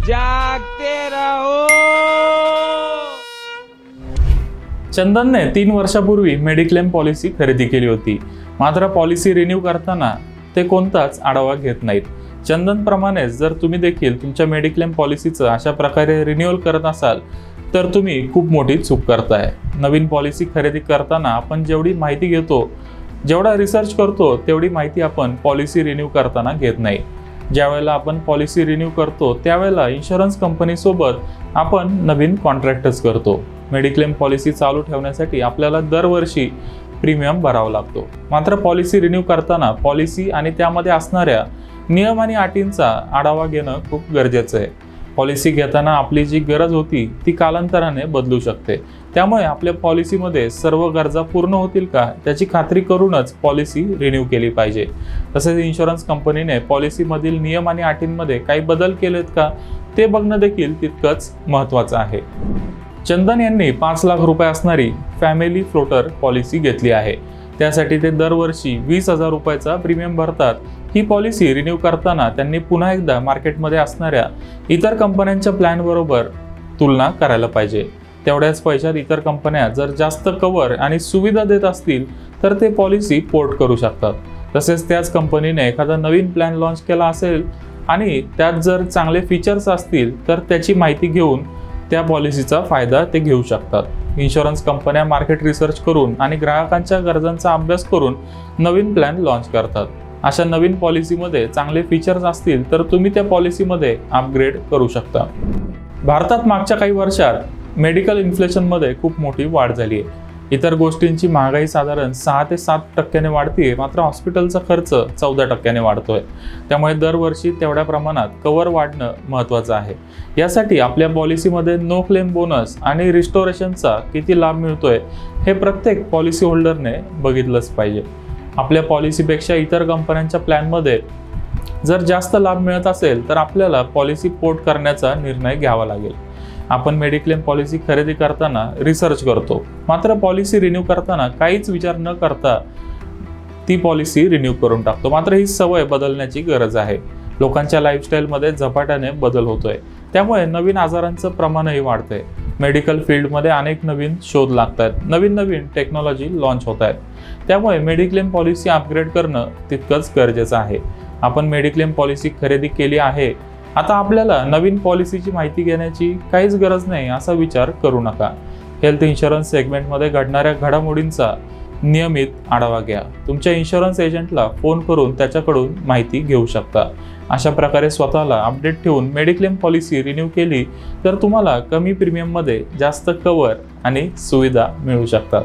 जागते रहो। चंदनने 3 वर्षापूर्वी मेडिक्लेम पॉलिसी खरेदी केली होती, मात्र पॉलिसी रिन्यू करताना ते कोणताच आढावा घेत नाहीत। चंदन प्रमाणेच जर तुम्ही देखील तुमच्या मेडिक्लेम पॉलिसीचं अशा प्रकारे रिन्यूअल करत असाल तर तुम्ही खूप मोठी चूक करताय। नवीन पॉलिसी खरेदी करताना आपण जेवढी माहिती घेतो, जेवढा रिसर्च करतो, तेवढी माहिती आपण पॉलिसी रिन्यू करताना घेत नाही। ज्यावेळेला आपण पॉलिसी रिन्यू करतो त्यावेळेला इन्शुरन्स कंपनीसोबत आपण नवीन कॉन्ट्रॅक्टच करतो। मेडिक्लेम पॉलिसी चालू ठेवण्यासाठी आपल्याला दरवर्षी प्रीमियम भरावा लागतो, मात्र पॉलिसी रिन्यू करताना पॉलिसी आणि त्यामध्ये असणाऱ्या नियम आणि अटींचा आढावा घेणं खूप गरजेचं आहे। पॉलिसी घेताना आपली जी गरज होती ती कालांतराने बदलू शकते, त्यामुळे आपल्या पॉलिसीमध्ये सर्व गरजा पूर्ण होतील का त्याची खात्री करूनच पॉलिसी रिन्यू केली पाहिजे। तसेच इन्शुरन्स कंपनीने पॉलिसीमधील नियम आणि अटींमध्ये काही बदल केलेत का ते बघणं देखील तितकंच महत्त्वाचं आहे। चंदन यांनी 5 लाख रुपये असणारी फॅमिली फ्लोटर पॉलिसी घेतली आहे। त्यासाठी ते दरवर्षी 20,000 रुपयाचा प्रीमियम भरतात। ही पॉलिसी रिन्यू करताना त्यांनी पुन्हा एकदा मार्केटमध्ये असणाऱ्या इतर कंपन्यांच्या प्लॅन बरोबर तुलना करायला पाहिजे। तेवढ्याच पैशात इतर कंपन्या जर जास्त कव्हर आणि सुविधा देत असतील तर ते पॉलिसी पोर्ट करू शकतात। तसेच त्याच कंपनीने एखादा नवीन प्लॅन लॉन्च केला असेल आणि त्यात जर चांगले फीचर्स असतील तर त्याची माहिती घेऊन त्या पॉलिसीचा फायदा ते घेऊ शकतात। इन्शुरन्स कंपन्या मार्केट रिसर्च करून आणि ग्राहकांच्या गरजांचा अभ्यास करून नवीन प्लॅन लॉन्च करतात। अशा नवीन पॉलिसीमध्ये चांगले फीचर्स असतील तर तुम्ही त्या पॉलिसीमध्ये अपग्रेड करू शकता। भारतात मागच्या काही वर्षात मेडिकल इन्फ्लेशनमध्ये खूप मोठी वाढ झाली आहे। इतर गोष्टींची महागाई साधारण 6 ते 7% वाढतीये, मात्र हॉस्पिटलचा खर्च 14% वाढतोय। त्यामुळे दरवर्षी तेवढ्या प्रमाणात कव्हर वाढणं महत्त्वाचं आहे। यासाठी आपल्या पॉलिसीमध्ये नो क्लेम बोनस आणि रिस्टोरेशनचा किती लाभ मिळतोय हे प्रत्येक पॉलिसी होल्डरने बघितलंच पाहिजे। आपल्या पॉलिसीपेक्षा इतर कंपन्यांच्या प्लॅनमध्ये जर जास्त लाभ मिळत असेल तर आपल्याला पॉलिसी पोर्ट करण्याचा निर्णय घ्यावा लागेल। आपण मेडिक्लेम पॉलिसी खरेदी करताना रिसर्च करतो, मात्र पॉलिसी रिन्यू करताना काहीच विचार न करता ती पॉलिसी रिन्यू करून टाकतो। मात्र ही सवय बदलण्याची गरज आहे। लोकांच्या लाईफस्टाईलमध्ये झपाट्याने बदल होतोय, त्यामुळे नवीन आजारांचं प्रमाणही वाढतंय। मेडिकल फील्डमध्ये अनेक नवीन शोध लागतात, नवीन टेक्नॉलॉजी लॉन्च होत आहेत। त्यामुळे मेडिक्लेम पॉलिसी अपग्रेड करणं तितकंच गरजेचं आहे। आपण मेडिक्लेम पॉलिसी खरेदी केली आहे, आता आपल्याला नवीन पॉलिसीची माहिती घेण्याची काहीच गरज नाही असा विचार करू नका। हेल्थ इन्शुरन्स सेगमेंटमध्ये घडणाऱ्या घडामोडींचा नियमित आढावा घ्या। तुमच्या इन्शुरन्स एजंटला फोन करून त्याच्याकडून माहिती घेऊ शकता। अशा प्रकारे स्वतःला अपडेट ठेवून मेडिक्लेम पॉलिसी रिन्यू केली तर तुम्हाला कमी प्रीमियममध्ये जास्त कव्हर आणि सुविधा मिळू शकतात।